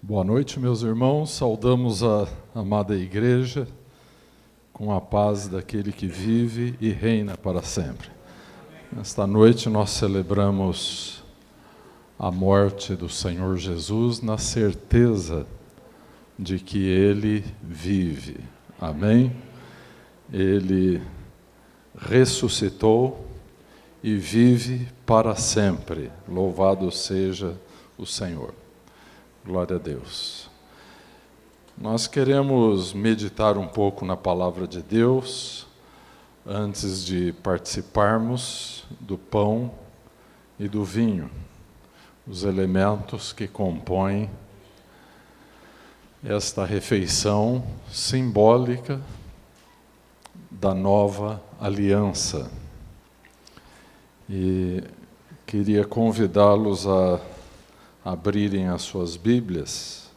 Boa noite, meus irmãos. Saudamos a amada igreja com a paz daquele que vive e reina para sempre. Nesta noite nós celebramos a morte do Senhor Jesus na certeza de que Ele vive. Amém? Ele ressuscitou e vive para sempre. Louvado seja o Senhor. Glória a Deus. Nós queremos meditar um pouco na palavra de Deus antes de participarmos do pão e do vinho, os elementos que compõem esta refeição simbólica da nova aliança. E queria convidá-los a abrirem as suas Bíblias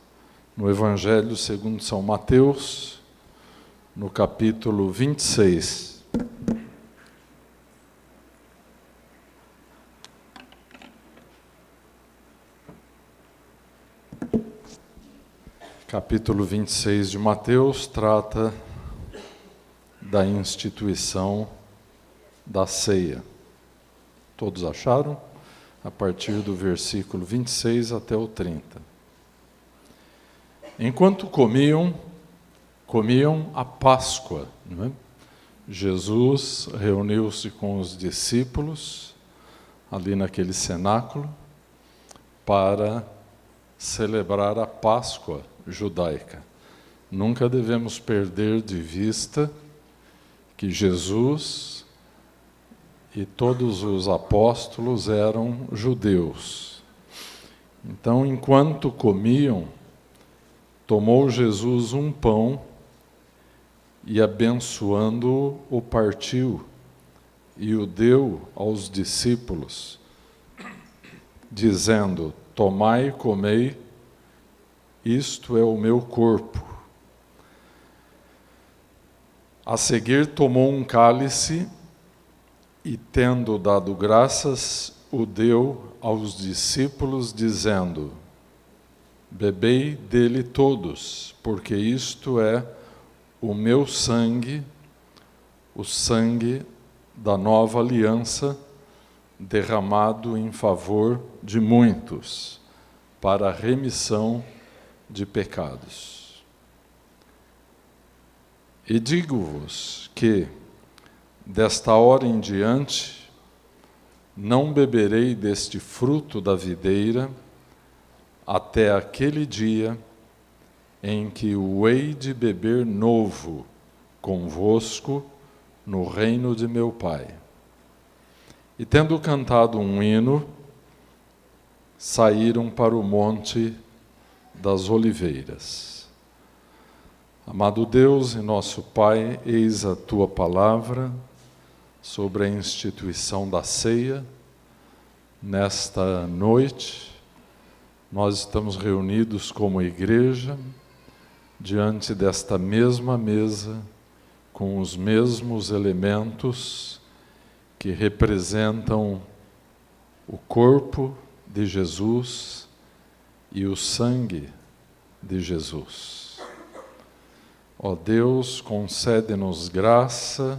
no Evangelho segundo São Mateus, no capítulo 26. Capítulo 26 de Mateus trata da instituição da ceia. Todos acharam? A partir do versículo 26 até o 30. Enquanto comiam a Páscoa, não é? Jesus reuniu-se com os discípulos ali naquele cenáculo para celebrar a Páscoa judaica. Nunca devemos perder de vista que Jesus e todos os apóstolos eram judeus. Então, enquanto comiam, tomou Jesus um pão e, abençoando-o, o partiu e o deu aos discípulos, dizendo: tomai e comei, isto é o meu corpo. A seguir tomou um cálice e, tendo dado graças, o deu aos discípulos, dizendo: bebei dele todos, porque isto é o meu sangue, o sangue da nova aliança, derramado em favor de muitos, para a remissão de pecados. E digo-vos que, desta hora em diante, não beberei deste fruto da videira, até aquele dia em que o hei de beber novo convosco no reino de meu Pai. E tendo cantado um hino, saíram para o monte das Oliveiras. Amado Deus e nosso Pai, eis a Tua palavra sobre a instituição da ceia. Nesta noite, nós estamos reunidos como igreja, diante desta mesma mesa, com os mesmos elementos que representam o corpo de Jesus e o sangue de Jesus. Ó Deus, concede-nos graça,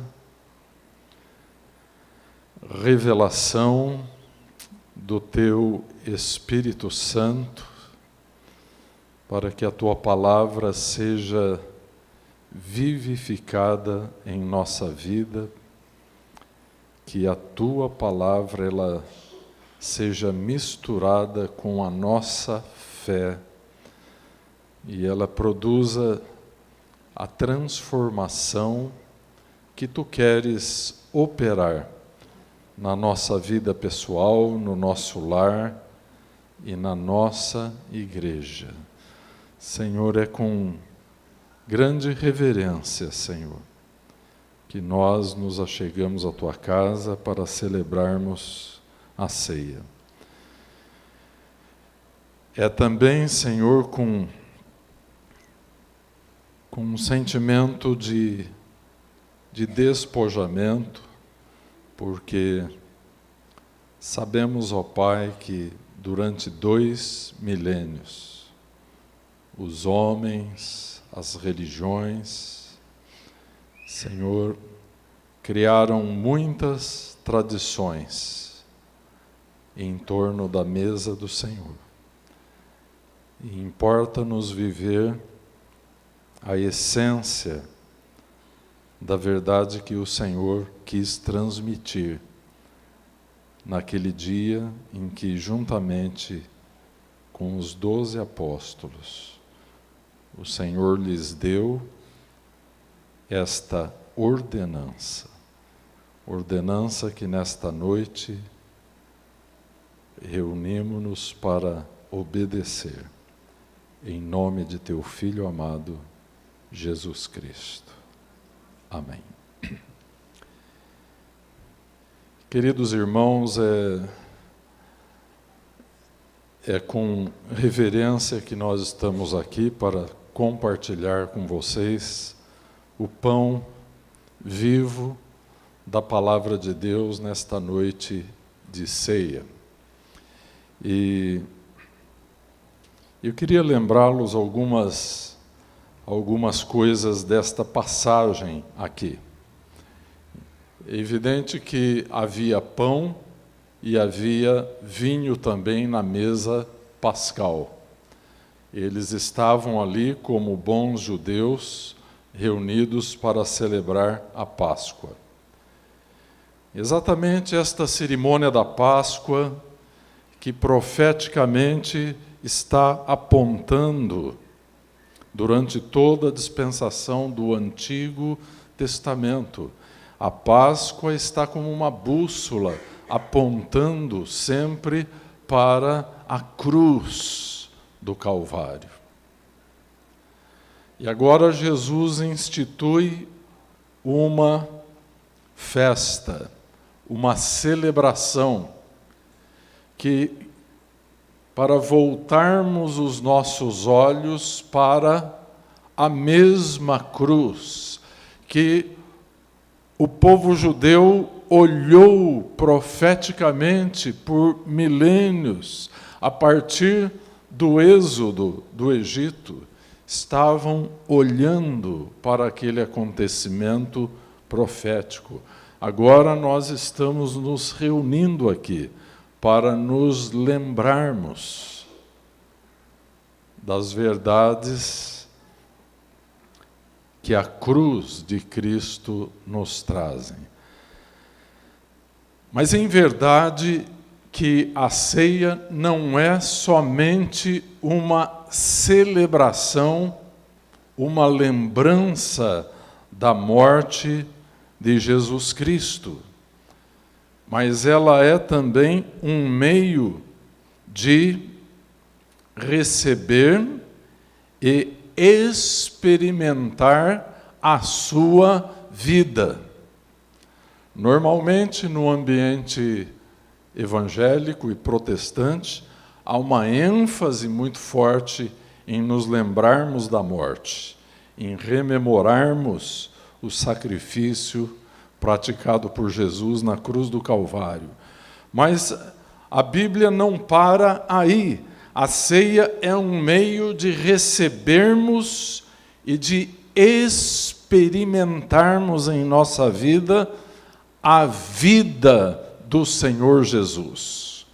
revelação do Teu Espírito Santo, para que a Tua palavra seja vivificada em nossa vida, que a Tua palavra ela seja misturada com a nossa fé e ela produza a transformação que Tu queres operar na nossa vida pessoal, no nosso lar e na nossa igreja. Senhor, é com grande reverência, Senhor, que nós nos achegamos à Tua casa para celebrarmos a ceia. É também, Senhor, com um sentimento de despojamento, porque sabemos, ó Pai, que durante 2 milênios os homens, as religiões, Senhor, criaram muitas tradições em torno da mesa do Senhor. E importa-nos viver a essência da verdade que o Senhor quis transmitir naquele dia em que, juntamente com os 12 apóstolos, o Senhor lhes deu esta ordenança que nesta noite reunimos-nos para obedecer, em nome de Teu Filho amado, Jesus Cristo. Amém. Queridos irmãos, é com reverência que nós estamos aqui para compartilhar com vocês o pão vivo da Palavra de Deus nesta noite de ceia. E eu queria lembrá-los algumas coisas desta passagem aqui. É evidente que havia pão e havia vinho também na mesa pascal. Eles estavam ali como bons judeus, reunidos para celebrar a Páscoa. Exatamente esta cerimônia da Páscoa que profeticamente está apontando durante toda a dispensação do Antigo Testamento. A Páscoa está como uma bússola, apontando sempre para a cruz do Calvário. E agora Jesus institui uma festa, uma celebração, para voltarmos os nossos olhos para a mesma cruz que o povo judeu olhou profeticamente por milênios, a partir do êxodo do Egito, estavam olhando para aquele acontecimento profético. Agora nós estamos nos reunindo aqui para nos lembrarmos das verdades que a cruz de Cristo nos trazem. Mas, em verdade, que a ceia não é somente uma celebração, uma lembrança da morte de Jesus Cristo, mas ela é também um meio de receber e experimentar a sua vida. Normalmente, no ambiente evangélico e protestante, há uma ênfase muito forte em nos lembrarmos da morte, em rememorarmos o sacrifício praticado por Jesus na cruz do Calvário. Mas a Bíblia não para aí. A ceia é um meio de recebermos e de experimentarmos em nossa vida a vida do Senhor Jesus.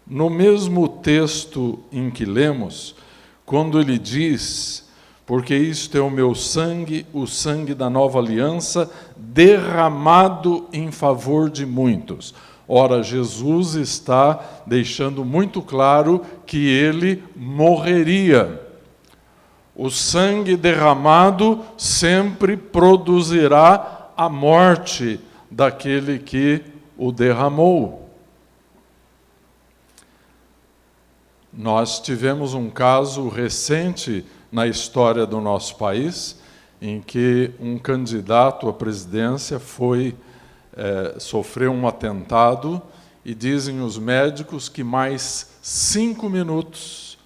No mesmo texto em que lemos, quando ele diz: porque isto é o meu sangue, o sangue da nova aliança, derramado em favor de muitos. Ora, Jesus está deixando muito claro que ele morreria. O sangue derramado sempre produzirá a morte daquele que o derramou. Nós tivemos um caso recente na história do nosso país, em que um candidato à presidência sofreu um atentado, e dizem os médicos que mais 5 minutos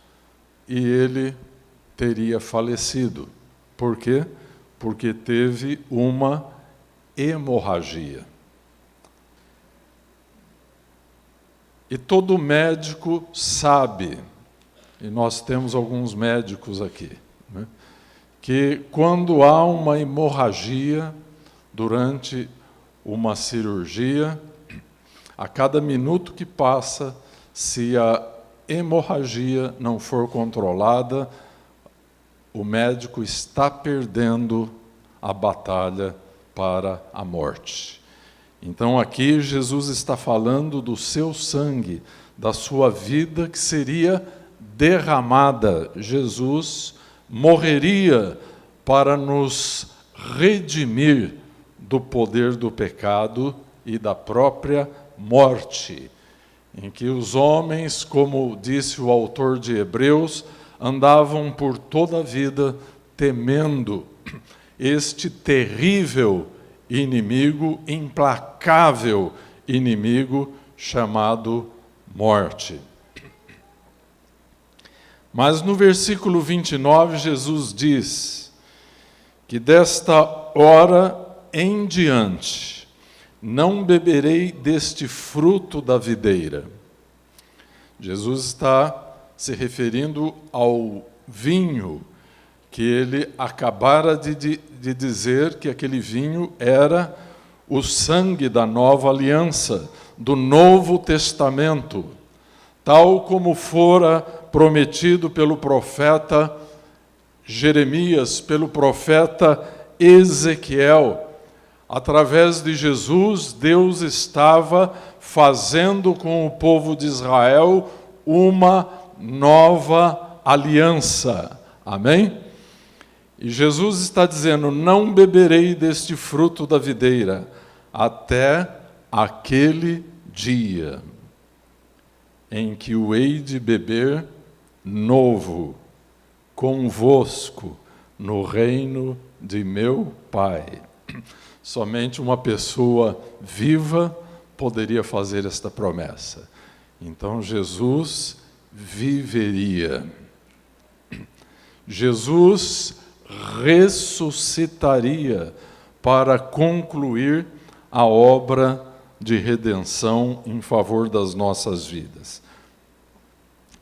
e ele teria falecido. Por quê? Porque teve uma hemorragia. E todo médico sabe, e nós temos alguns médicos aqui, né, que quando há uma hemorragia durante uma cirurgia, a cada minuto que passa, se a hemorragia não for controlada, o médico está perdendo a batalha para a morte. Então aqui Jesus está falando do seu sangue, da sua vida que seria derramada. Jesus morreria para nos redimir do poder do pecado e da própria morte, em que os homens, como disse o autor de Hebreus, andavam por toda a vida temendo este terrível inimigo, implacável inimigo chamado morte. Mas no versículo 29, Jesus diz que desta hora em diante não beberei deste fruto da videira. Jesus está se referindo ao vinho que ele acabara de dizer que aquele vinho era o sangue da nova aliança, do Novo Testamento, tal como fora prometido pelo profeta Jeremias, pelo profeta Ezequiel. Através de Jesus, Deus estava fazendo com o povo de Israel uma nova aliança. Amém? E Jesus está dizendo, não beberei deste fruto da videira, até aquele dia em que o hei de beber novo convosco no reino de meu Pai. Somente uma pessoa viva poderia fazer esta promessa. Então Jesus viveria. Jesus ressuscitaria para concluir a obra de redenção em favor das nossas vidas.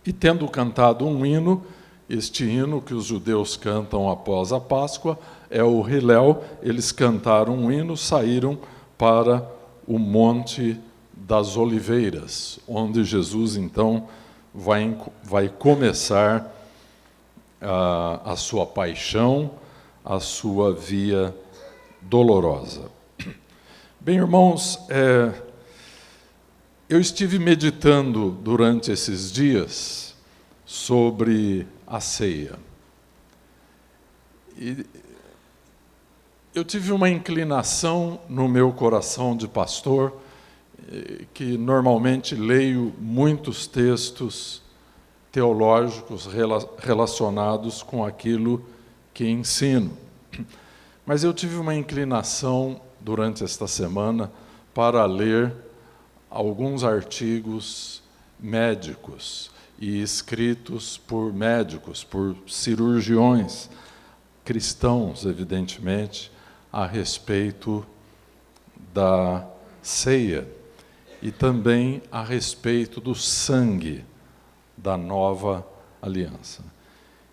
E tendo cantado um hino, este hino que os judeus cantam após a Páscoa, é o Hillel, eles cantaram um hino, saíram para o Monte das Oliveiras, onde Jesus, então, vai começar a sua paixão, a sua via dolorosa. Bem, irmãos, eu estive meditando durante esses dias sobre a ceia. E eu tive uma inclinação no meu coração de pastor, que normalmente leio muitos textos teológicos relacionados com aquilo que ensino. Mas eu tive uma inclinação durante esta semana para ler alguns artigos médicos e escritos por médicos, por cirurgiões cristãos, evidentemente, a respeito da ceia e também a respeito do sangue da nova aliança.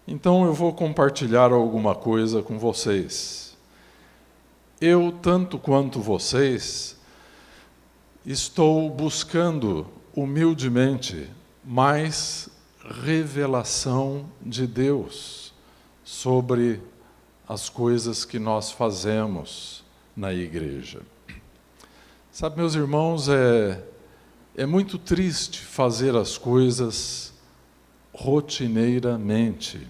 Então eu vou compartilhar alguma coisa com vocês. Eu, tanto quanto vocês, estou buscando humildemente mais revelação de Deus sobre as coisas que nós fazemos na igreja. Sabe, meus irmãos, é muito triste fazer as coisas rotineiramente.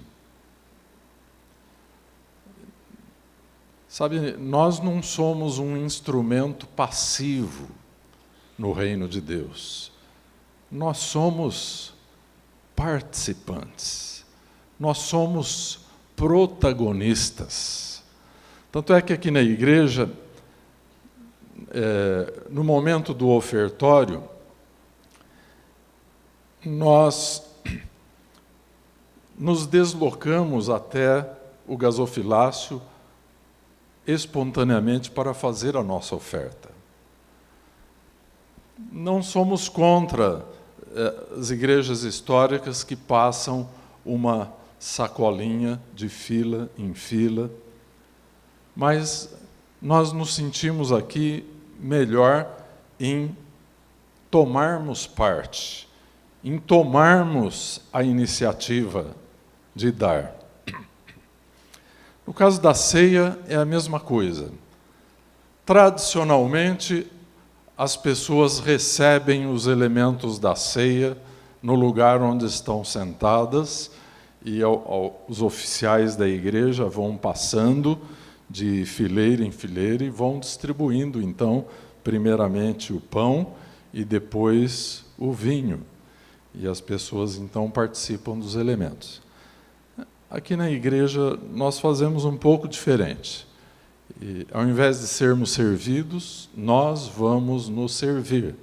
Sabe, nós não somos um instrumento passivo no reino de Deus. Nós somos participantes. Nós somos protagonistas. Tanto é que aqui na igreja, no momento do ofertório, nós nos deslocamos até o gasofilácio espontaneamente para fazer a nossa oferta. Não somos contra as igrejas históricas que passam uma sacolinha de fila em fila. Mas nós nos sentimos aqui melhor em tomarmos parte, em tomarmos a iniciativa de dar. No caso da ceia, é a mesma coisa. Tradicionalmente, as pessoas recebem os elementos da ceia no lugar onde estão sentadas, e os oficiais da igreja vão passando de fileira em fileira e vão distribuindo, então, primeiramente o pão e depois o vinho. E as pessoas, então, participam dos elementos. Aqui na igreja, nós fazemos um pouco diferente. E, ao invés de sermos servidos, nós vamos nos servir.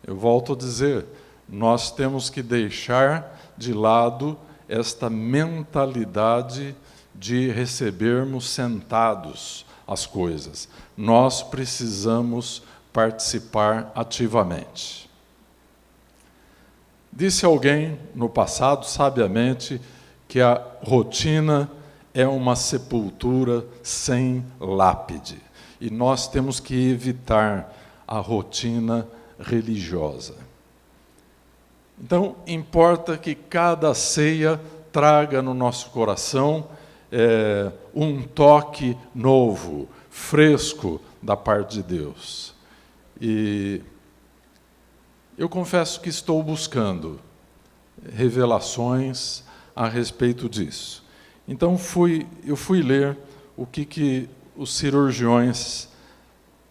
Eu volto a dizer, nós temos que deixar de lado esta mentalidade de recebermos sentados as coisas. Nós precisamos participar ativamente. Disse alguém no passado, sabiamente, que a rotina é uma sepultura sem lápide. E nós temos que evitar a rotina religiosa. Então, importa que cada ceia traga no nosso coração um toque novo, fresco da parte de Deus. E eu confesso que estou buscando revelações a respeito disso. Então, eu fui ler o que os cirurgiões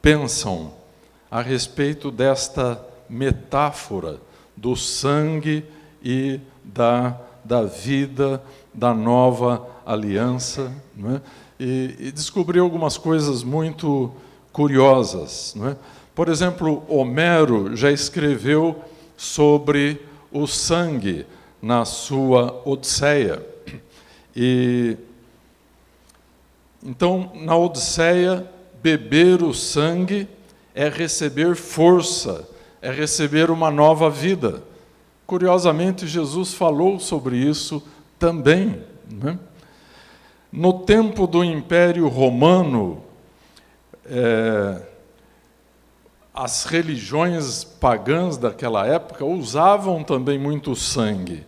pensam a respeito desta metáfora do sangue e da vida da nova aliança, não é? E descobri algumas coisas muito curiosas, não é? Por exemplo, Homero já escreveu sobre o sangue na sua Odisseia. E então, na Odisseia, beber o sangue é receber força, é receber uma nova vida. Curiosamente, Jesus falou sobre isso também, né? No tempo do Império Romano, as religiões pagãs daquela época usavam também muito sangue,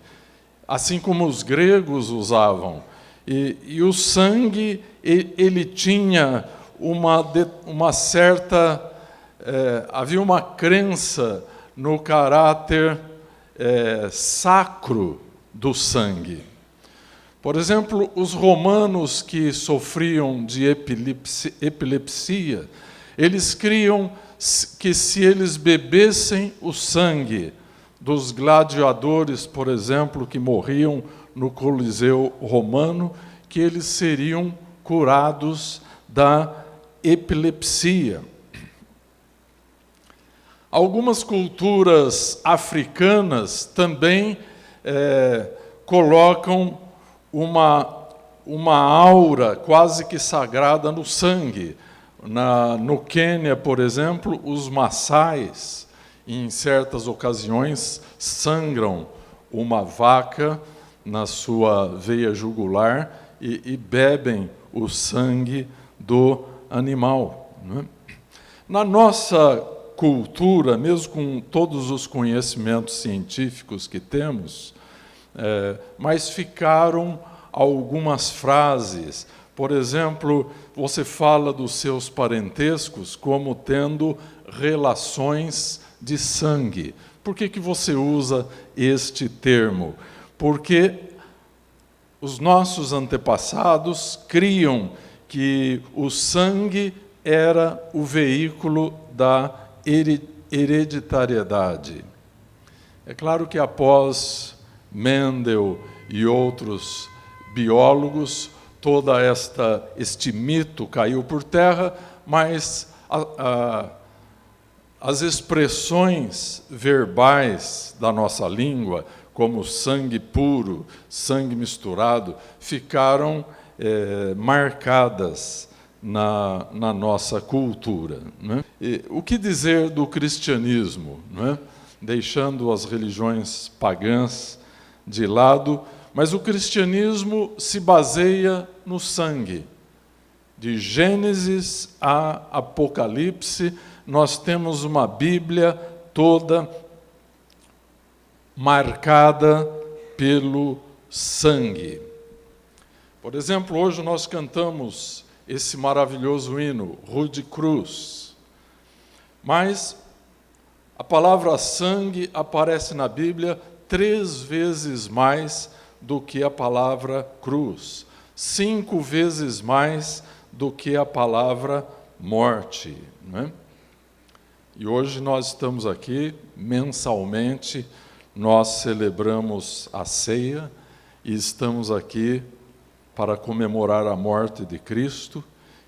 assim como os gregos usavam. E o sangue, ele tinha uma certa... havia uma crença no caráter sacro do sangue. Por exemplo, os romanos que sofriam de epilepsia, eles criam que se eles bebessem o sangue dos gladiadores, por exemplo, que morriam no Coliseu romano, que eles seriam curados da epilepsia. Algumas culturas africanas também colocam uma aura quase que sagrada no sangue. No Quênia, por exemplo, os maçais, em certas ocasiões, sangram uma vaca na sua veia jugular e bebem o sangue do animal, né? Na nossa cultura, mesmo com todos os conhecimentos científicos que temos, mas ficaram algumas frases. Por exemplo, você fala dos seus parentescos como tendo relações de sangue. Por que você usa este termo? Porque os nossos antepassados criam que o sangue era o veículo da hereditariedade. É claro que após Mendel e outros biólogos, todo este mito caiu por terra, mas as expressões verbais da nossa língua, como sangue puro, sangue misturado, ficaram marcadas na nossa cultura, né? E o que dizer do cristianismo, né? Deixando as religiões pagãs de lado, Mas o cristianismo se baseia no sangue. De Gênesis a Apocalipse, nós temos uma Bíblia toda marcada pelo sangue. Por exemplo, hoje nós cantamos esse maravilhoso hino, Rude Cruz. Mas a palavra sangue aparece na Bíblia 3 vezes mais do que a palavra cruz, 5 vezes mais do que a palavra morte, não é? E hoje nós estamos aqui, mensalmente, nós celebramos a ceia e estamos aqui para comemorar a morte de Cristo,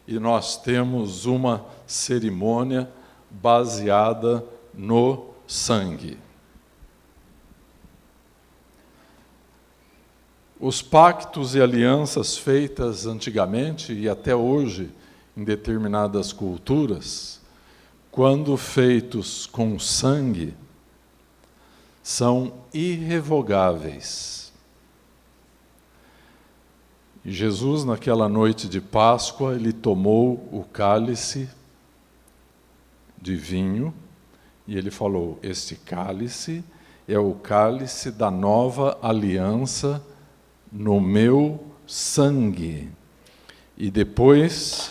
e nós temos uma cerimônia baseada no sangue. Os pactos e alianças feitas antigamente e até hoje em determinadas culturas, quando feitos com sangue, são irrevogáveis. E Jesus, naquela noite de Páscoa, ele tomou o cálice de vinho e ele falou: este cálice é o cálice da nova aliança no meu sangue. E depois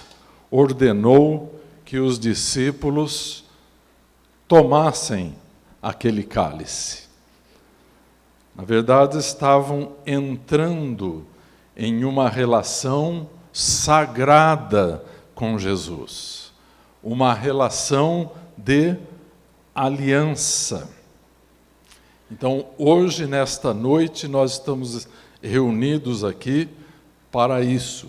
ordenou que os discípulos tomassem aquele cálice. Na verdade, estavam entrando em uma relação sagrada com Jesus, uma relação de aliança. Então, hoje, nesta noite, nós estamos reunidos aqui para isso.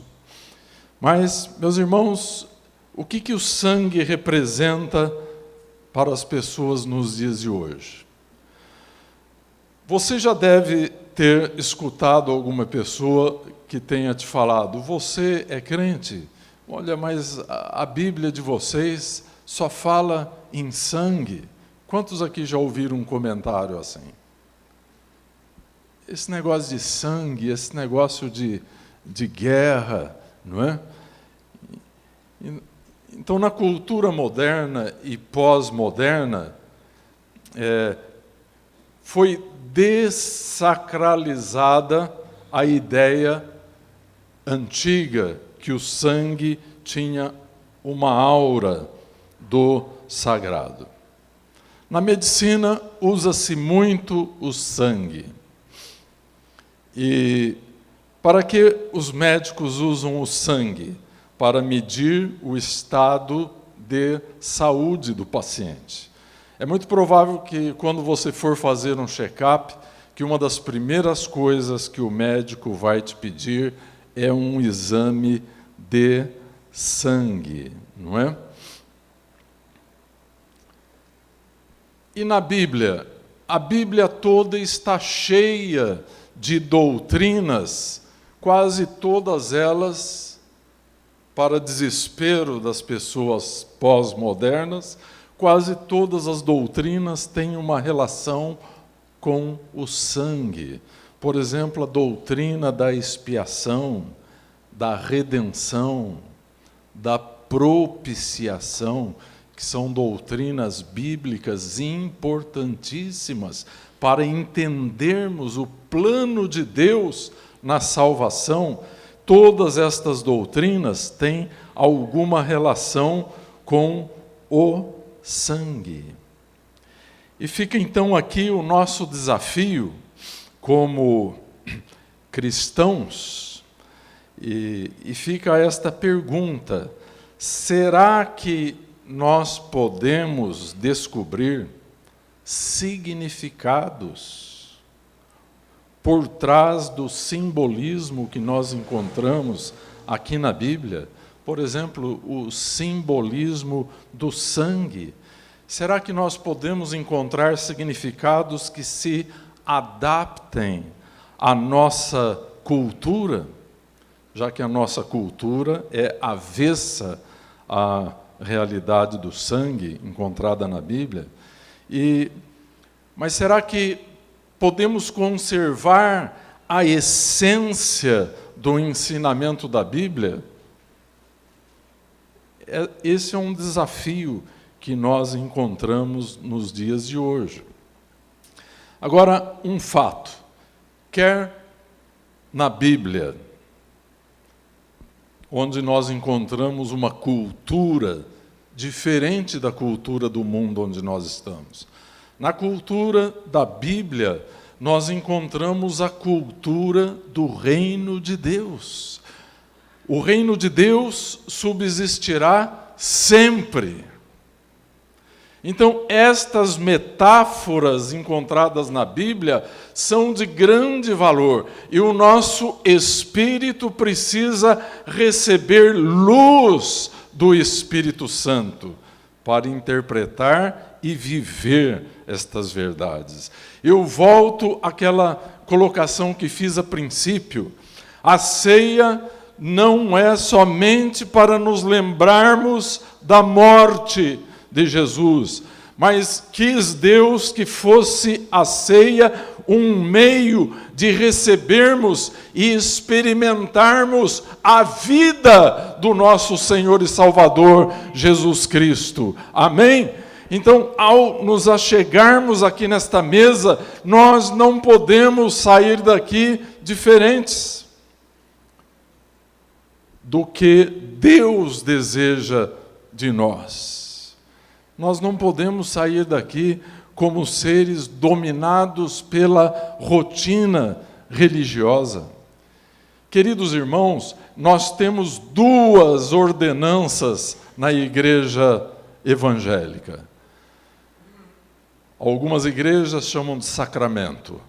Mas, meus irmãos, o que o sangue representa para as pessoas nos dias de hoje? Você já deve ter escutado alguma pessoa que tenha te falado: você é crente? Olha, mas a Bíblia de vocês só fala em sangue. Quantos aqui já ouviram um comentário assim? Esse negócio de sangue, esse negócio de guerra, não é? Então, na cultura moderna e pós-moderna, foi dessacralizada a ideia antiga que o sangue tinha uma aura do sagrado. Na medicina, usa-se muito o sangue. E para que os médicos usam o sangue? Para medir o estado de saúde do paciente. É muito provável que, quando você for fazer um check-up, que uma das primeiras coisas que o médico vai te pedir é um exame de sangue, não é? E na Bíblia? A Bíblia toda está cheia de doutrinas, quase todas elas, para desespero das pessoas pós-modernas, quase todas as doutrinas têm uma relação com o sangue. Por exemplo, a doutrina da expiação, da redenção, da propiciação, que são doutrinas bíblicas importantíssimas para entendermos o plano de Deus na salvação. Todas estas doutrinas têm alguma relação com o sangue. E fica então aqui o nosso desafio como cristãos, e fica esta pergunta: será que nós podemos descobrir significados por trás do simbolismo que nós encontramos aqui na Bíblia? Por exemplo, o simbolismo do sangue. Será que nós podemos encontrar significados que se adaptem à nossa cultura, já que a nossa cultura é avessa à realidade do sangue encontrada na Bíblia? Mas será que podemos conservar a essência do ensinamento da Bíblia? Esse é um desafio que nós encontramos nos dias de hoje. Agora, um fato, quer na Bíblia, onde nós encontramos uma cultura diferente da cultura do mundo onde nós estamos. Na cultura da Bíblia, nós encontramos a cultura do reino de Deus. O reino de Deus subsistirá sempre. Então, estas metáforas encontradas na Bíblia são de grande valor, e o nosso espírito precisa receber luz do Espírito Santo para interpretar e viver estas verdades. Eu volto àquela colocação que fiz a princípio. A ceia não é somente para nos lembrarmos da morte de Jesus, mas quis Deus que fosse a ceia um meio de recebermos e experimentarmos a vida do nosso Senhor e Salvador Jesus Cristo. Amém? Então, ao nos achegarmos aqui nesta mesa, nós não podemos sair daqui diferentes do que Deus deseja de nós. Nós não podemos sair daqui como seres dominados pela rotina religiosa. Queridos irmãos, nós temos duas ordenanças na igreja evangélica. Algumas igrejas chamam de sacramento,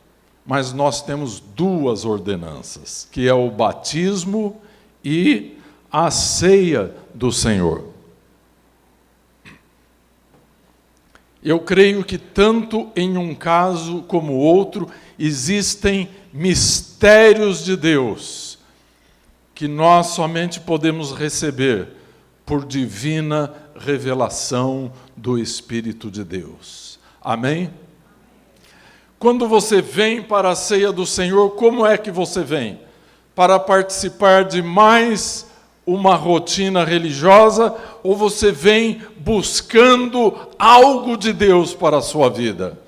mas nós temos duas ordenanças, que é o batismo e a ceia do Senhor. Eu creio que tanto em um caso como outro existem mistérios de Deus que nós somente podemos receber por divina revelação do Espírito de Deus. Amém? Quando você vem para a ceia do Senhor, como é que você vem? Para participar de mais uma rotina religiosa, ou você vem buscando algo de Deus para a sua vida?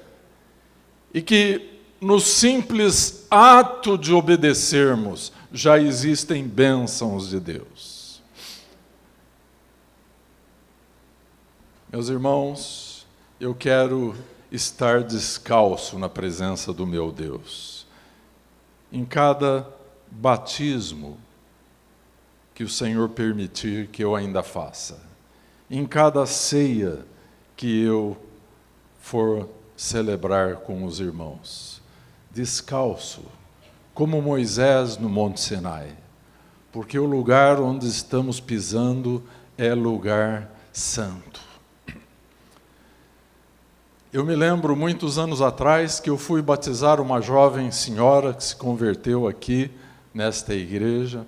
E que no simples ato de obedecermos, já existem bênçãos de Deus. Meus irmãos, eu quero estar descalço na presença do meu Deus. Em cada batismo que o Senhor permitir que eu ainda faça, em cada ceia que eu for celebrar com os irmãos, descalço, como Moisés no Monte Sinai, porque o lugar onde estamos pisando é lugar santo. Eu me lembro, muitos anos atrás, que eu fui batizar uma jovem senhora que se converteu aqui, nesta igreja,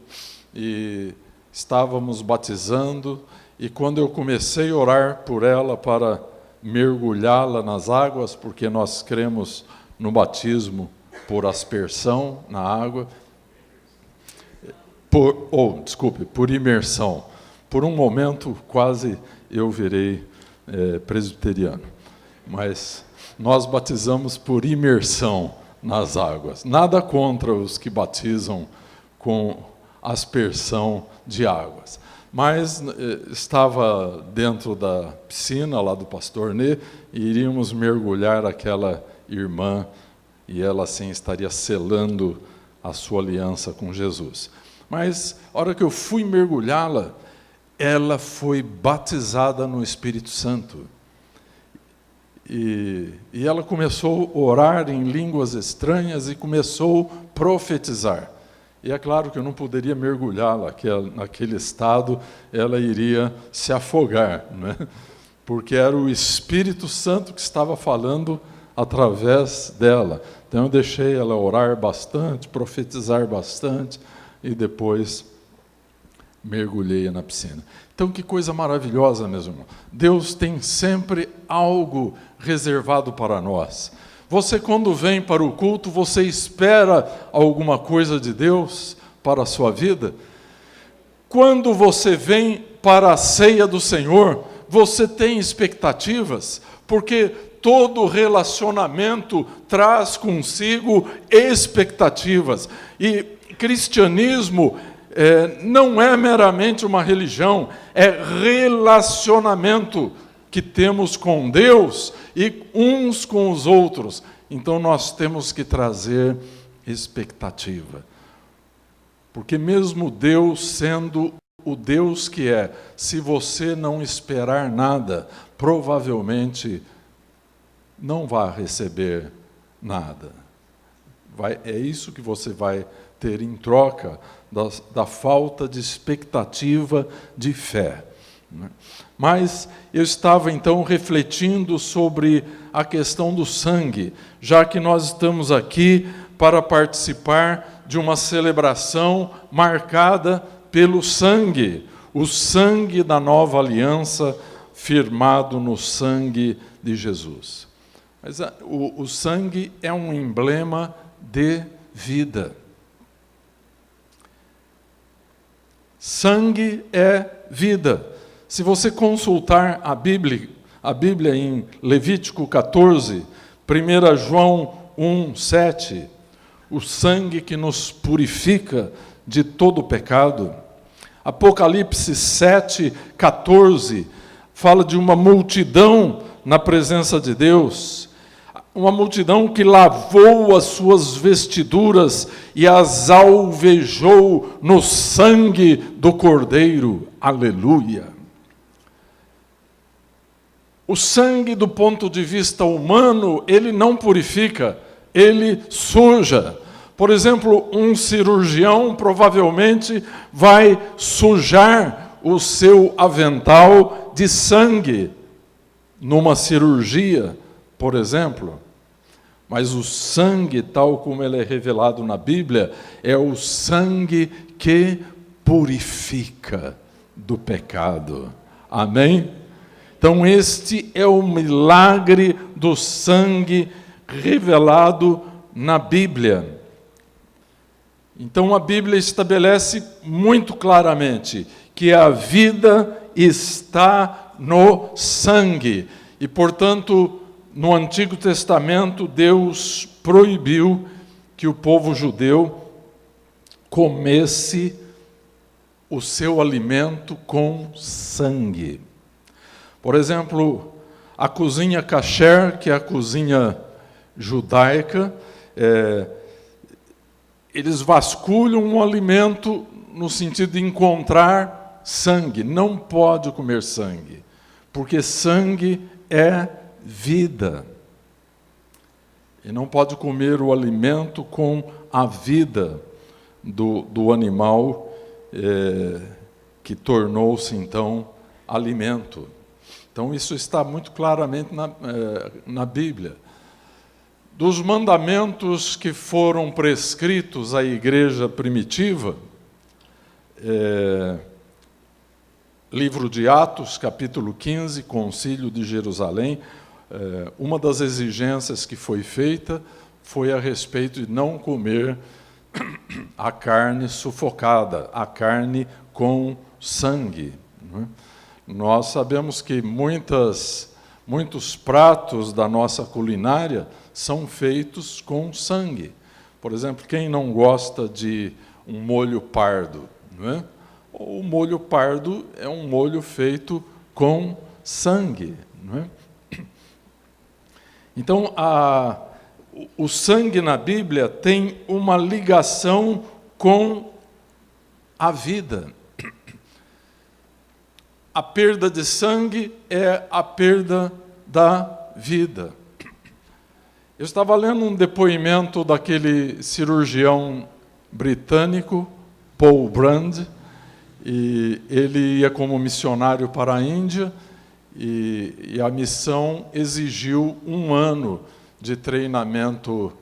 e estávamos batizando, e quando eu comecei a orar por ela para mergulhá-la nas águas, porque nós cremos no batismo por aspersão na água, por imersão. Por um momento, quase eu virei presbiteriano. Mas nós batizamos por imersão nas águas. Nada contra os que batizam com aspersão de águas. Mas estava dentro da piscina lá do pastor Nê, e iríamos mergulhar aquela irmã, e ela assim estaria selando a sua aliança com Jesus. Mas, a hora que eu fui mergulhá-la, ela foi batizada no Espírito Santo. E ela começou a orar em línguas estranhas e começou a profetizar. E é claro que eu não poderia mergulhá-la, naquele estado ela iria se afogar, né? Porque era o Espírito Santo que estava falando através dela. Então eu deixei ela orar bastante, profetizar bastante, e depois mergulhei na piscina. Então, que coisa maravilhosa, meus irmãos. Deus tem sempre algo reservado para nós. Você, quando vem para o culto, você espera alguma coisa de Deus para a sua vida? Quando você vem para a ceia do Senhor, você tem expectativas? Porque todo relacionamento traz consigo expectativas. E cristianismo não é meramente uma religião, é relacionamento que temos com Deus e uns com os outros. Então nós temos que trazer expectativa. Porque mesmo Deus sendo o Deus que é, se você não esperar nada, provavelmente não vai receber nada. É isso que você vai ter em troca da falta de expectativa de fé. Mas eu estava então refletindo sobre a questão do sangue, já que nós estamos aqui para participar de uma celebração marcada pelo sangue, o sangue da nova aliança firmado no sangue de Jesus. Mas o sangue é um emblema de vida. Sangue é vida. Se você consultar a Bíblia em Levítico 14, 1 João 1, 7, o sangue que nos purifica de todo pecado. Apocalipse 7, 14, fala de uma multidão na presença de Deus, uma multidão que lavou as suas vestiduras e as alvejou no sangue do Cordeiro. Aleluia! O sangue, do ponto de vista humano, ele não purifica, ele suja. Por exemplo, um cirurgião provavelmente vai sujar o seu avental de sangue numa cirurgia, por exemplo. Mas o sangue, tal como ele é revelado na Bíblia, é o sangue que purifica do pecado. Amém? Então, este é o milagre do sangue revelado na Bíblia. Então, a Bíblia estabelece muito claramente que a vida está no sangue. E, portanto, no Antigo Testamento, Deus proibiu que o povo judeu comesse o seu alimento com sangue. Por exemplo, a cozinha kasher, que é a cozinha judaica, eles vasculham um alimento no sentido de encontrar sangue. Não pode comer sangue, porque sangue é vida. E não pode comer o alimento com a vida do animal que tornou-se, então, alimento. Então, isso está muito claramente na Bíblia. Dos mandamentos que foram prescritos à igreja primitiva, livro de Atos, capítulo 15, Concílio de Jerusalém, uma das exigências que foi feita foi a respeito de não comer a carne sufocada, a carne com sangue. Não é? Nós sabemos que muitos pratos da nossa culinária são feitos com sangue. Por exemplo, quem não gosta de um molho pardo? Não é? O molho pardo é um molho feito com sangue. Não é? Então, o sangue na Bíblia tem uma ligação com a vida. A perda de sangue é a perda da vida. Eu estava lendo um depoimento daquele cirurgião britânico, Paul Brand, e ele ia como missionário para a Índia, e a missão exigiu 1 ano de treinamento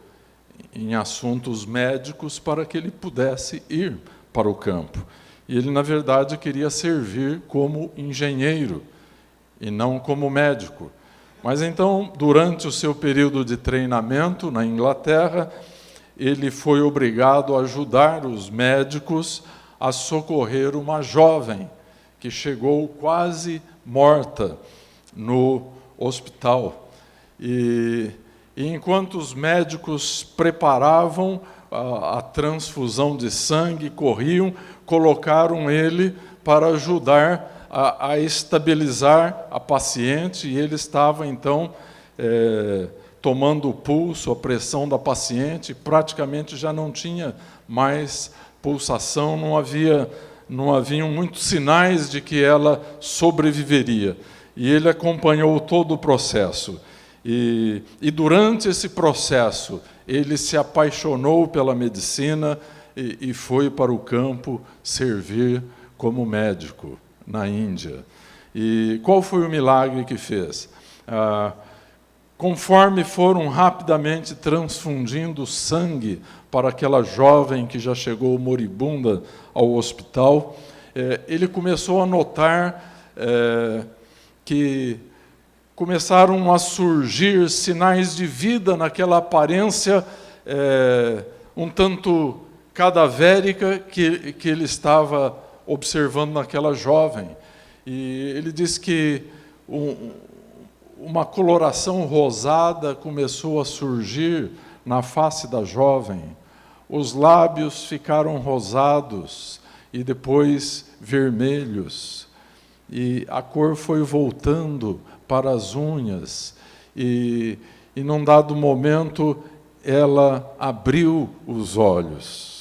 em assuntos médicos para que ele pudesse ir para o campo. E ele, na verdade, queria servir como engenheiro e não como médico. Mas então, durante o seu período de treinamento na Inglaterra, ele foi obrigado a ajudar os médicos a socorrer uma jovem que chegou quase morta no hospital. E enquanto os médicos preparavam a transfusão de sangue, corriam, colocaram ele para ajudar a estabilizar a paciente, e ele estava, então, tomando o pulso, a pressão da paciente, praticamente já não tinha mais pulsação, não haviam muitos sinais de que ela sobreviveria. E ele acompanhou todo o processo. E durante esse processo, ele se apaixonou pela medicina e foi para o campo servir como médico na Índia. E qual foi o milagre que fez? Conforme foram rapidamente transfundindo sangue para aquela jovem que já chegou moribunda ao hospital, ele começou a notar que começaram a surgir sinais de vida naquela aparência um tanto cadavérica que ele estava observando naquela jovem. E ele diz que uma coloração rosada começou a surgir na face da jovem. Os lábios ficaram rosados e depois vermelhos. E a cor foi voltando para as unhas. E num dado momento, ela abriu os olhos.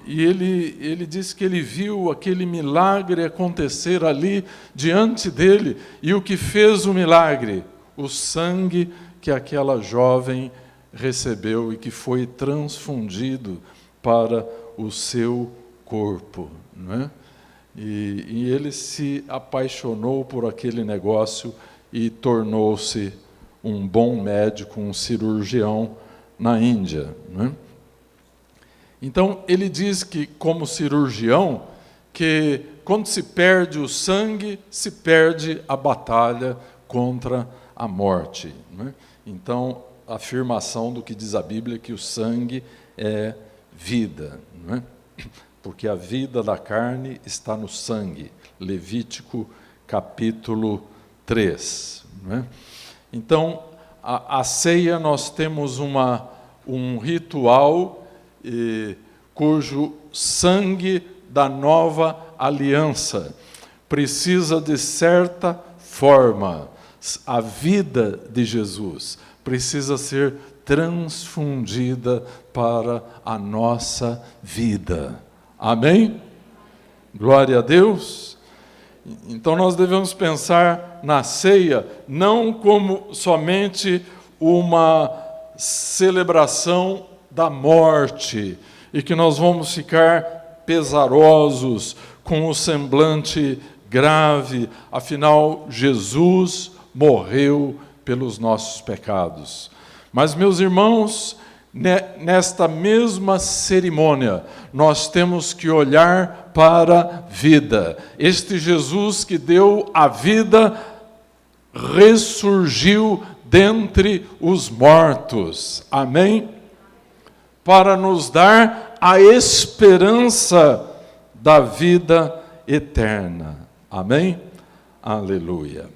E ele disse que ele viu aquele milagre acontecer ali diante dele. E o que fez o milagre? O sangue que aquela jovem recebeu e que foi transfundido para o seu corpo, não é? E ele se apaixonou por aquele negócio e tornou-se um bom médico, um cirurgião na Índia, não é? Então, ele diz que, como cirurgião, que quando se perde o sangue, se perde a batalha contra a morte, não é? Então, a afirmação do que diz a Bíblia, que o sangue é vida, não é? Porque a vida da carne está no sangue. Levítico, capítulo 3. Não é? Então, a ceia, nós temos um ritual cujo sangue da nova aliança precisa, de certa forma, a vida de Jesus precisa ser transfundida para a nossa vida. Amém? Glória a Deus. Então nós devemos pensar na ceia não como somente uma celebração da morte, e que nós vamos ficar pesarosos, com o semblante grave, afinal, Jesus morreu pelos nossos pecados. Mas, meus irmãos, nesta mesma cerimônia, nós temos que olhar para a vida. Este Jesus que deu a vida, ressurgiu dentre os mortos. Amém? Para nos dar a esperança da vida eterna. Amém? Aleluia.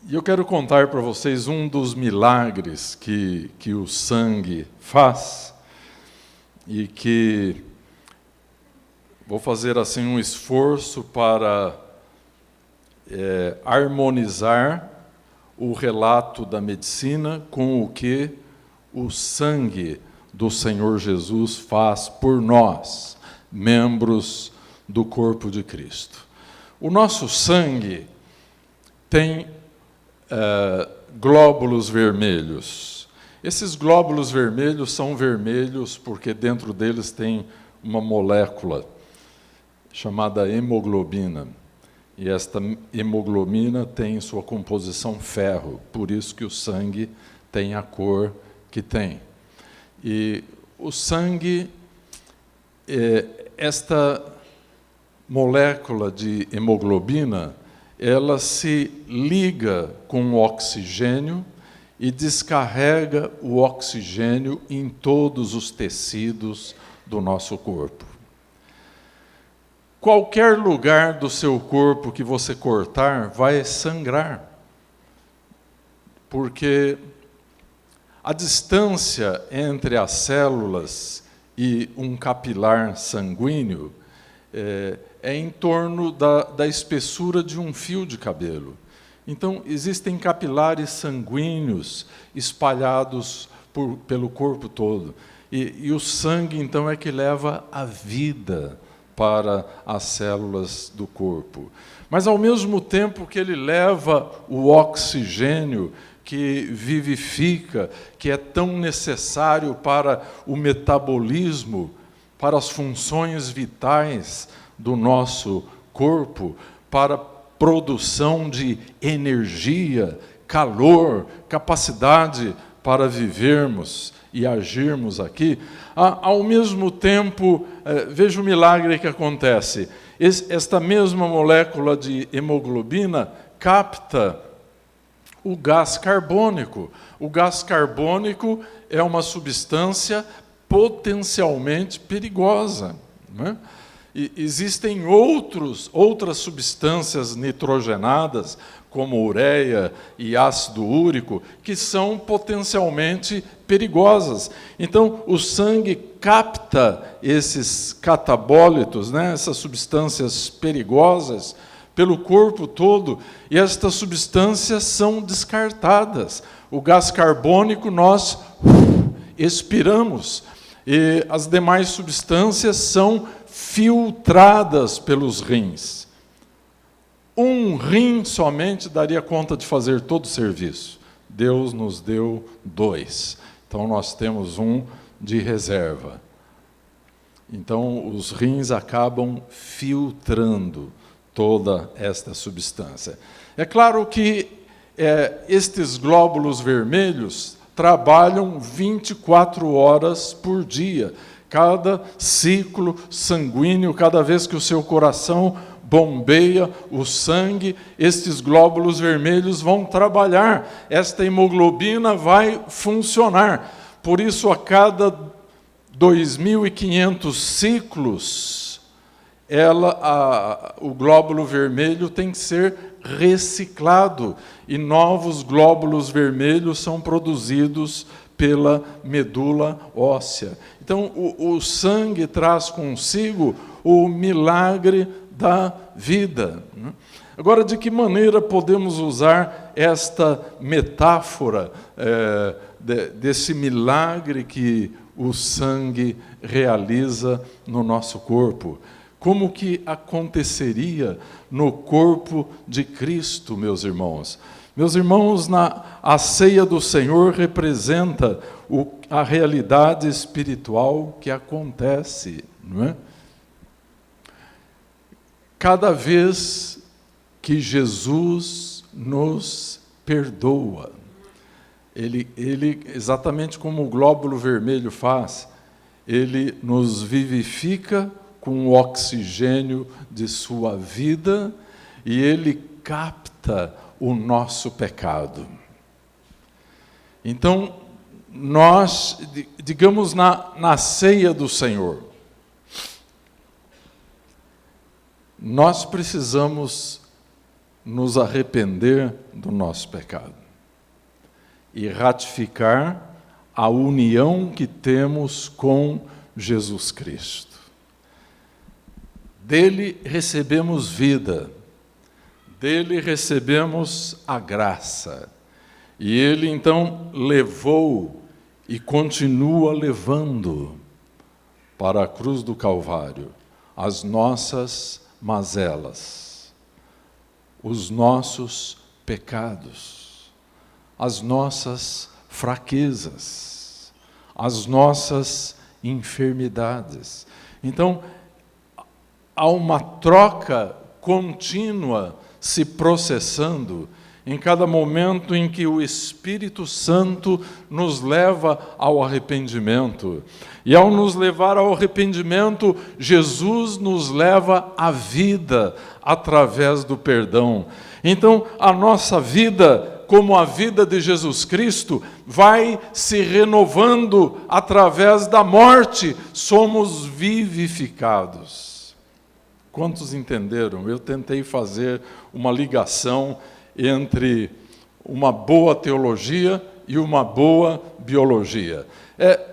E eu quero contar para vocês um dos milagres que o sangue faz, e que vou fazer assim um esforço para harmonizar o relato da medicina com o que o sangue do Senhor Jesus faz por nós, membros do corpo de Cristo. O nosso sangue tem glóbulos vermelhos. Esses glóbulos vermelhos são vermelhos porque dentro deles tem uma molécula chamada hemoglobina. E esta hemoglobina tem sua composição ferro, por isso que o sangue tem a cor que tem. E o sangue, esta molécula de hemoglobina, ela se liga com o oxigênio e descarrega o oxigênio em todos os tecidos do nosso corpo. Qualquer lugar do seu corpo que você cortar vai sangrar, porque a distância entre as células e um capilar sanguíneo é em torno da espessura de um fio de cabelo. Então, existem capilares sanguíneos espalhados pelo corpo todo. E o sangue, então, é que leva a vida para as células do corpo. Mas, ao mesmo tempo que ele leva o oxigênio que vivifica, que é tão necessário para o metabolismo, para as funções vitais do nosso corpo, para a produção de energia, calor, capacidade para vivermos e agirmos aqui, ao mesmo tempo, veja o milagre que acontece. Esta mesma molécula de hemoglobina capta o gás carbônico. O gás carbônico é uma substância potencialmente perigosa, não é? E existem outras substâncias nitrogenadas, como ureia e ácido úrico, que são potencialmente perigosas. Então, o sangue capta esses catabólitos, né, essas substâncias perigosas, pelo corpo todo, e estas substâncias são descartadas. O gás carbônico nós expiramos, e as demais substâncias são filtradas pelos rins. Um rim somente daria conta de fazer todo o serviço. Deus nos deu 2. Então, nós temos um de reserva. Então, os rins acabam filtrando toda esta substância. É claro que estes glóbulos vermelhos trabalham 24 horas por dia. Cada ciclo sanguíneo, cada vez que o seu coração bombeia o sangue, estes glóbulos vermelhos vão trabalhar, esta hemoglobina vai funcionar. Por isso, a cada 2.500 ciclos, o glóbulo vermelho tem que ser reciclado, e novos glóbulos vermelhos são produzidos pela medula óssea. Então, o sangue traz consigo o milagre da vida. Agora, de que maneira podemos usar esta metáfora desse milagre que o sangue realiza no nosso corpo? Como que aconteceria no corpo de Cristo, meus irmãos? Meus irmãos, a ceia do Senhor representa a realidade espiritual que acontece, não é? Cada vez que Jesus nos perdoa, ele, exatamente como o glóbulo vermelho faz, ele nos vivifica com o oxigênio de sua vida e ele capta o nosso pecado. Então, nós, digamos, na ceia do Senhor, nós precisamos nos arrepender do nosso pecado e ratificar a união que temos com Jesus Cristo. Dele recebemos vida, dele recebemos a graça. E ele, então, levou e continua levando para a cruz do Calvário as nossas mazelas, os nossos pecados, as nossas fraquezas, as nossas enfermidades. Então, há uma troca contínua se processando em cada momento em que o Espírito Santo nos leva ao arrependimento. E ao nos levar ao arrependimento, Jesus nos leva à vida através do perdão. Então, a nossa vida, como a vida de Jesus Cristo, vai se renovando através da morte. Somos vivificados. Quantos entenderam? Eu tentei fazer uma ligação entre uma boa teologia e uma boa biologia.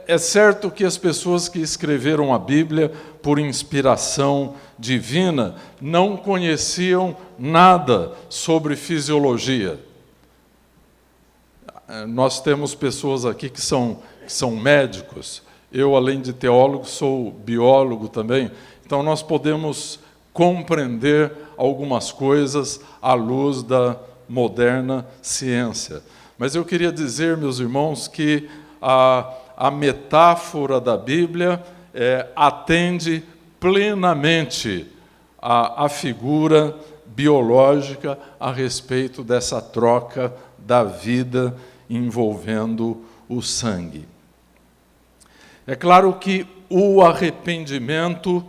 É certo que as pessoas que escreveram a Bíblia por inspiração divina não conheciam nada sobre fisiologia. Nós temos pessoas aqui que são médicos. Eu, além de teólogo, sou biólogo também. Então, nós podemos compreender algumas coisas à luz da moderna ciência. Mas eu queria dizer, meus irmãos, que a metáfora da Bíblia atende plenamente a figura biológica a respeito dessa troca da vida envolvendo o sangue. É claro que o arrependimento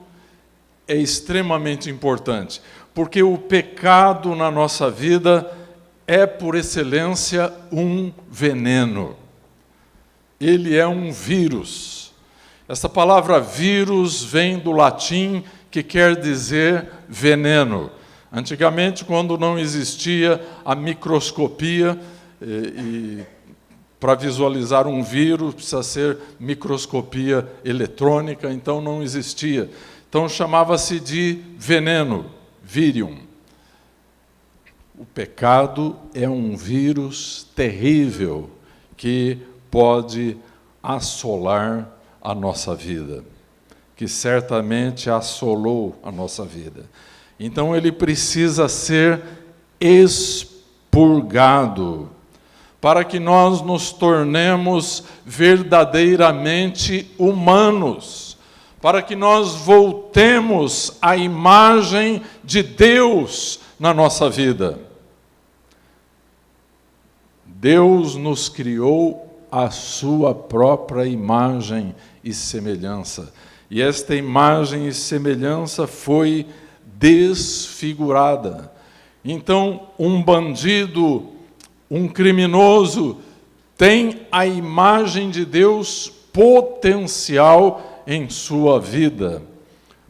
é extremamente importante, porque o pecado na nossa vida é, por excelência, um veneno. Ele é um vírus. Essa palavra vírus vem do latim, que quer dizer veneno. Antigamente, quando não existia a microscopia, para visualizar um vírus precisa ser microscopia eletrônica, então não existia. Então chamava-se de veneno, virium. O pecado é um vírus terrível que pode assolar a nossa vida, que certamente assolou a nossa vida. Então ele precisa ser expurgado, para que nós nos tornemos verdadeiramente humanos, para que nós voltemos à imagem de Deus na nossa vida. Deus nos criou à sua própria imagem e semelhança. E esta imagem e semelhança foi desfigurada. Então, um bandido, um criminoso, tem a imagem de Deus potencial em sua vida.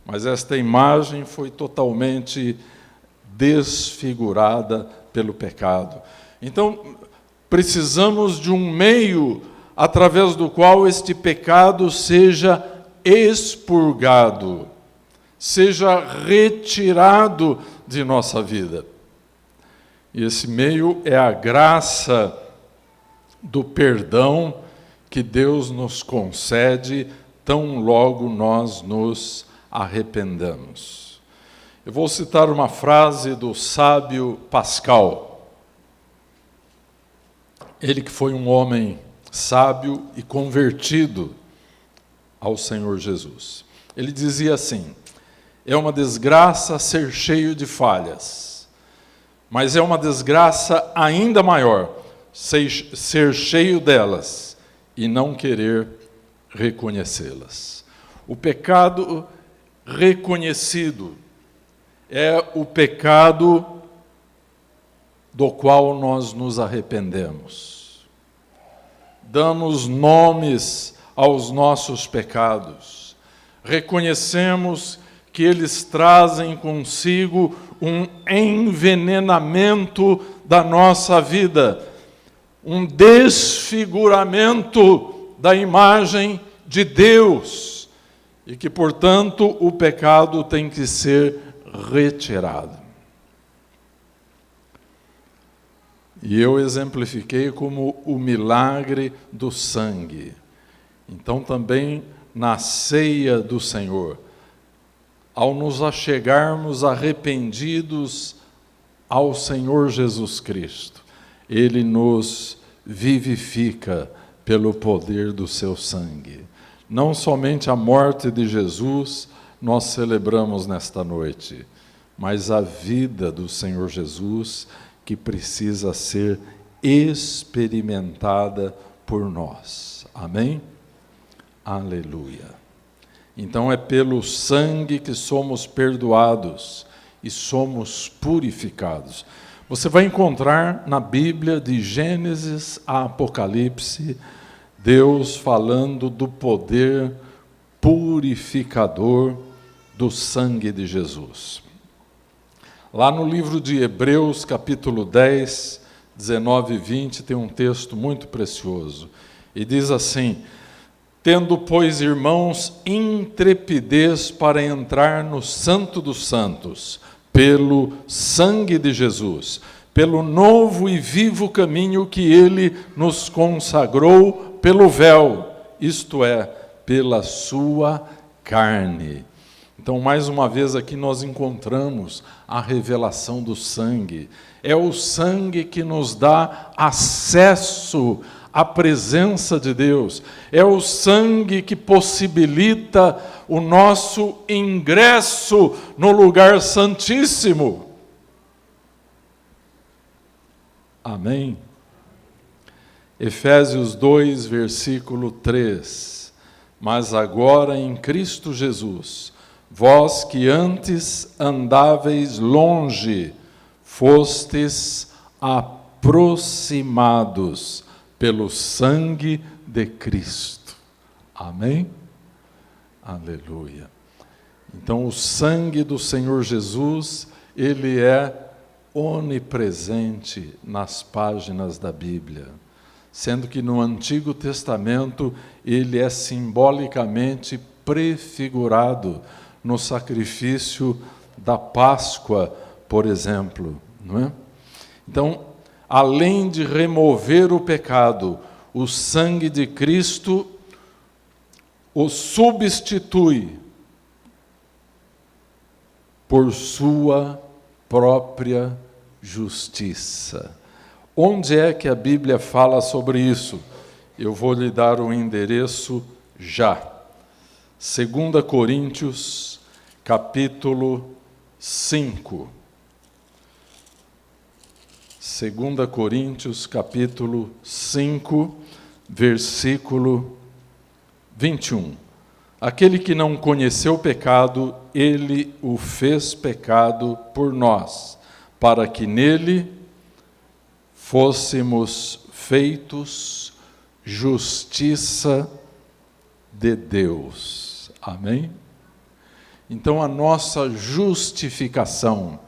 Mas esta imagem foi totalmente desfigurada pelo pecado. Então, precisamos de um meio através do qual este pecado seja expurgado, seja retirado de nossa vida. E esse meio é a graça do perdão que Deus nos concede tão logo nós nos arrependamos. Eu vou citar uma frase do sábio Pascal. Ele que foi um homem sábio e convertido ao Senhor Jesus. Ele dizia assim: é uma desgraça ser cheio de falhas, mas é uma desgraça ainda maior ser cheio delas e não querer reconhecê-las. O pecado reconhecido é o pecado do qual nós nos arrependemos. Damos nomes aos nossos pecados. Reconhecemos que eles trazem consigo um envenenamento da nossa vida, um desfiguramento da imagem de Deus, e que, portanto, o pecado tem que ser retirado. E eu exemplifiquei como o milagre do sangue. Então, também na ceia do Senhor, ao nos achegarmos arrependidos ao Senhor Jesus Cristo, Ele nos vivifica pelo poder do seu sangue. Não somente a morte de Jesus nós celebramos nesta noite, mas a vida do Senhor Jesus, que precisa ser experimentada por nós. Amém? Aleluia. Então é pelo sangue que somos perdoados e somos purificados. Você vai encontrar na Bíblia, de Gênesis a Apocalipse, Deus falando do poder purificador do sangue de Jesus. Lá no livro de Hebreus, capítulo 10, 19 e 20, tem um texto muito precioso. E diz assim: tendo, pois, irmãos, intrepidez para entrar no Santo dos Santos, pelo sangue de Jesus, pelo novo e vivo caminho que Ele nos consagrou pelo véu, isto é, pela sua carne. Então, mais uma vez aqui nós encontramos a revelação do sangue. É o sangue que nos dá acesso à presença de Deus. É o sangue que possibilita o nosso ingresso no lugar santíssimo. Amém? Efésios 2, versículo 3. Mas agora em Cristo Jesus, vós que antes andáveis longe, fostes aproximados pelo sangue de Cristo. Amém? Aleluia. Então, o sangue do Senhor Jesus, ele é onipresente nas páginas da Bíblia, sendo que no Antigo Testamento ele é simbolicamente prefigurado no sacrifício da Páscoa, por exemplo, não é? Então, além de remover o pecado, o sangue de Cristo o substitui por sua própria justiça. Onde é que a Bíblia fala sobre isso? Eu vou lhe dar o endereço já. 2 Coríntios, capítulo 5. 2 Coríntios, capítulo 5, versículo 21. Aquele que não conheceu o pecado, ele o fez pecado por nós, para que nele fôssemos feitos justiça de Deus. Amém? Então, a nossa justificação,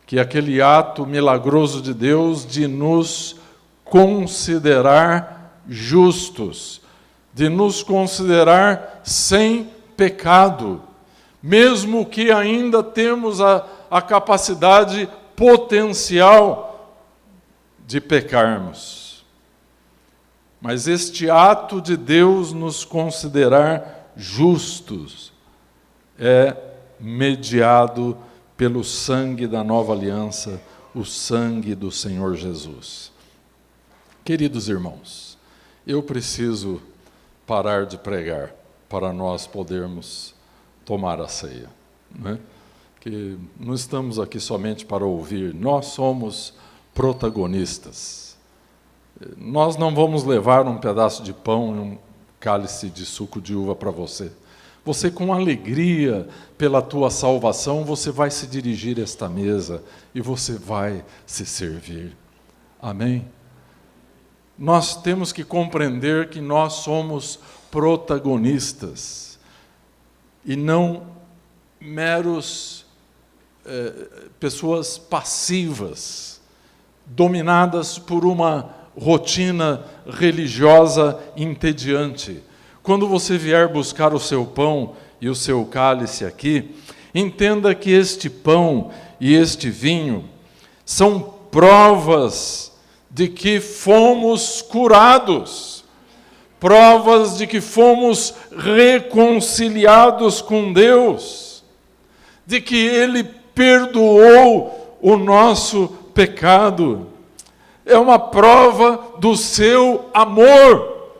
que é aquele ato milagroso de Deus de nos considerar justos, de nos considerar sem pecado, mesmo que ainda temos a capacidade potencial de pecarmos. Mas este ato de Deus nos considerar justos é mediado pelo sangue da nova aliança, o sangue do Senhor Jesus. Queridos irmãos, eu preciso parar de pregar para nós podermos tomar a ceia, não é? Que não estamos aqui somente para ouvir, nós somos protagonistas. Nós não vamos levar um pedaço de pão e um cálice de suco de uva para você. Você, com alegria pela tua salvação, você vai se dirigir a esta mesa e você vai se servir. Amém? Nós temos que compreender que nós somos protagonistas e não meros pessoas passivas, dominadas por uma rotina religiosa entediante. Quando você vier buscar o seu pão e o seu cálice aqui, entenda que este pão e este vinho são provas de que fomos curados, provas de que fomos reconciliados com Deus, de que Ele perdoou o nosso pecado. É uma prova do seu amor.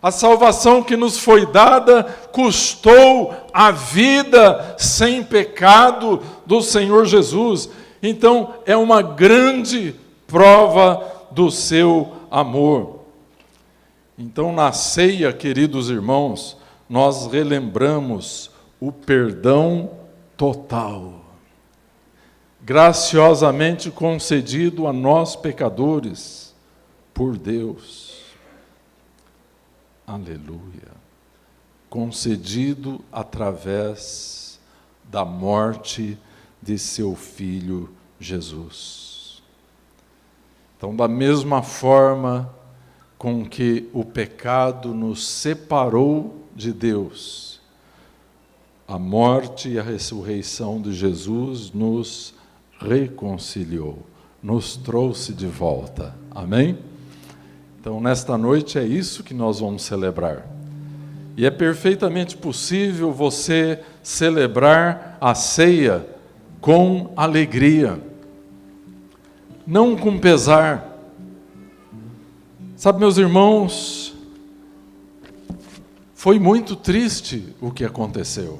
A salvação que nos foi dada custou a vida sem pecado do Senhor Jesus. Então, é uma grande prova do seu amor. Então, na ceia, queridos irmãos, nós relembramos o perdão total. graciosamente concedido a nós pecadores por Deus. Aleluia. Concedido através da morte de seu Filho Jesus. Então, da mesma forma com que o pecado nos separou de Deus, a morte e a ressurreição de Jesus nos reconciliou, nos trouxe de volta. Amém? Então, nesta noite é isso que nós vamos celebrar. E é perfeitamente possível você celebrar a ceia com alegria, não com pesar. Sabe, meus irmãos, foi muito triste o que aconteceu.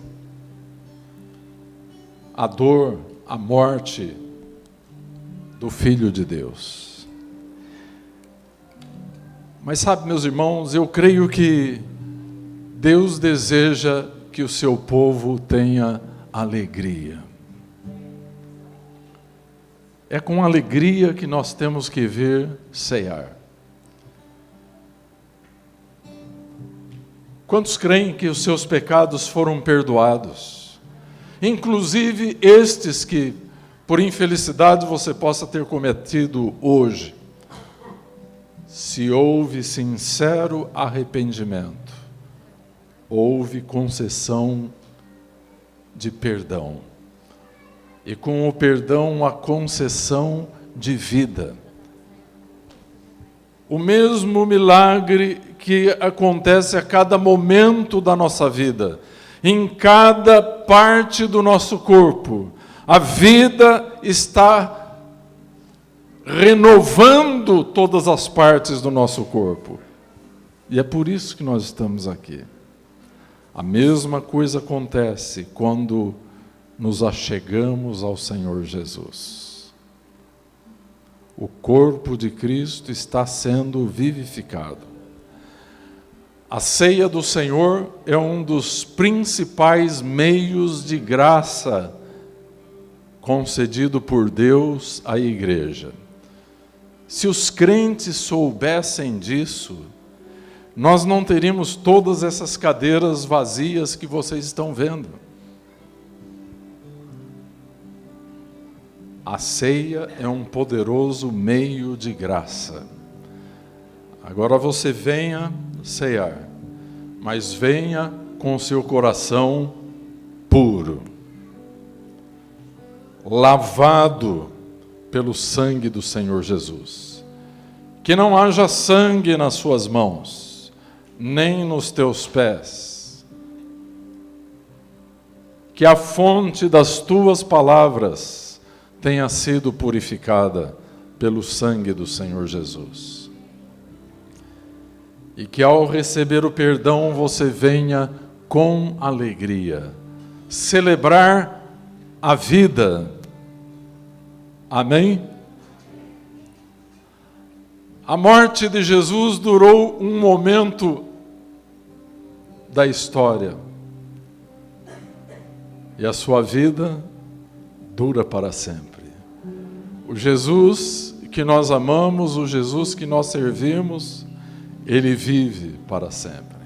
A dor, a morte do Filho de Deus. Mas sabe, meus irmãos, eu creio que Deus deseja que o seu povo tenha alegria. É com alegria que nós temos que vir ceiar. Quantos creem que os seus pecados foram perdoados? Inclusive estes que, por infelicidade, você possa ter cometido hoje. Se houve sincero arrependimento, houve concessão de perdão. E com o perdão, a concessão de vida. O mesmo milagre que acontece a cada momento da nossa vida, em cada parte do nosso corpo. A vida está renovando todas as partes do nosso corpo. E é por isso que nós estamos aqui. A mesma coisa acontece quando nos achegamos ao Senhor Jesus. O corpo de Cristo está sendo vivificado. A ceia do Senhor é um dos principais meios de graça concedido por Deus à igreja. Se os crentes soubessem disso, nós não teríamos todas essas cadeiras vazias que vocês estão vendo. A ceia é um poderoso meio de graça. Agora você venha ceiar, mas venha com o seu coração puro, lavado pelo sangue do Senhor Jesus. Que não haja sangue nas suas mãos, nem nos teus pés. Que a fonte das tuas palavras tenha sido purificada pelo sangue do Senhor Jesus. E que ao receber o perdão você venha com alegria celebrar a vida. Amém? A morte de Jesus durou um momento da história. E a sua vida dura para sempre. O Jesus que nós amamos, o Jesus que nós servimos, Ele vive para sempre.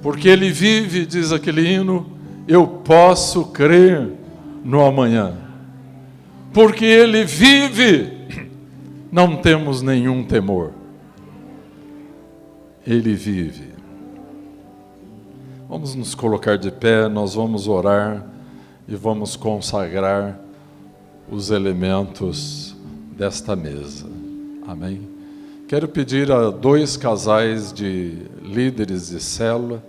Porque Ele vive, diz aquele hino, eu posso crer no amanhã. Porque Ele vive, não temos nenhum temor. Ele vive. Vamos nos colocar de pé, nós vamos orar e vamos consagrar os elementos desta mesa. Amém? Quero pedir a 2 casais de líderes de célula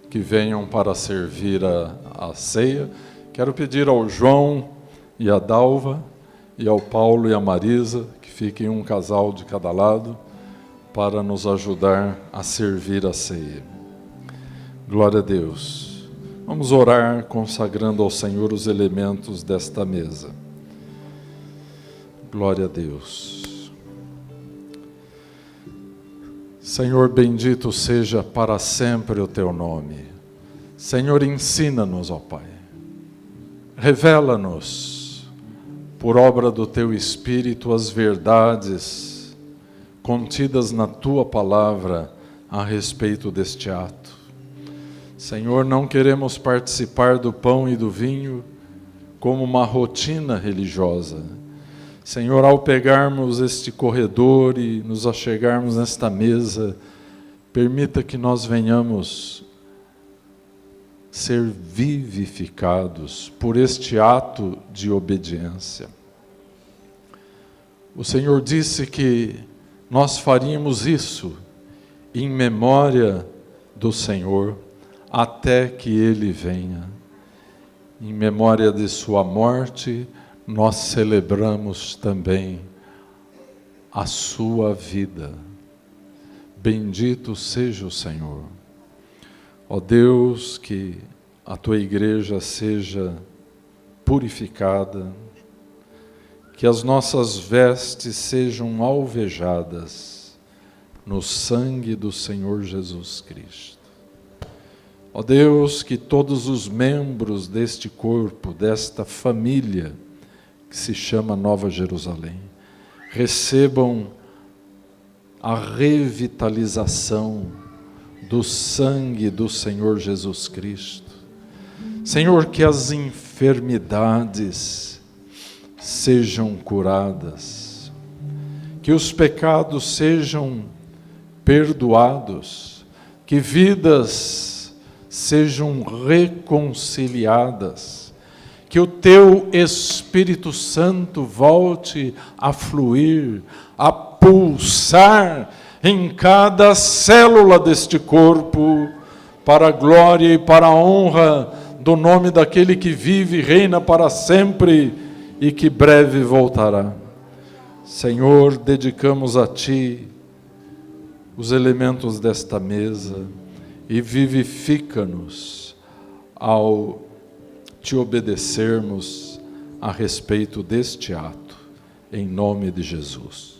que venham para servir a ceia. Quero pedir ao João e a Dalva, e ao Paulo e a Marisa, que fiquem um casal de cada lado, para nos ajudar a servir a ceia. Glória a Deus. Vamos orar consagrando ao Senhor os elementos desta mesa. Glória a Deus. Senhor, bendito seja para sempre o Teu nome. Senhor, ensina-nos, ó Pai. Revela-nos por obra do Teu Espírito, as verdades contidas na Tua palavra a respeito deste ato. Senhor, não queremos participar do pão e do vinho como uma rotina religiosa. Senhor, ao pegarmos este corredor e nos achegarmos nesta mesa, permita que nós venhamos ser vivificados por este ato de obediência. O Senhor disse que nós faríamos isso em memória do Senhor até que Ele venha. Em memória de sua morte, nós celebramos também a sua vida. Bendito seja o Senhor. Ó Deus, que a Tua igreja seja purificada, que as nossas vestes sejam alvejadas no sangue do Senhor Jesus Cristo. Ó Deus, que todos os membros deste corpo, desta família, que se chama Nova Jerusalém, recebam a revitalização do sangue do Senhor Jesus Cristo. Senhor, que as enfermidades sejam curadas, que os pecados sejam perdoados, que vidas sejam reconciliadas, que o Teu Espírito Santo volte a fluir, a pulsar em cada célula deste corpo, para a glória e para a honra do nome daquele que vive e reina para sempre e que breve voltará. Senhor, dedicamos a Ti os elementos desta mesa e vivifica-nos ao Te obedecermos a respeito deste ato, em nome de Jesus.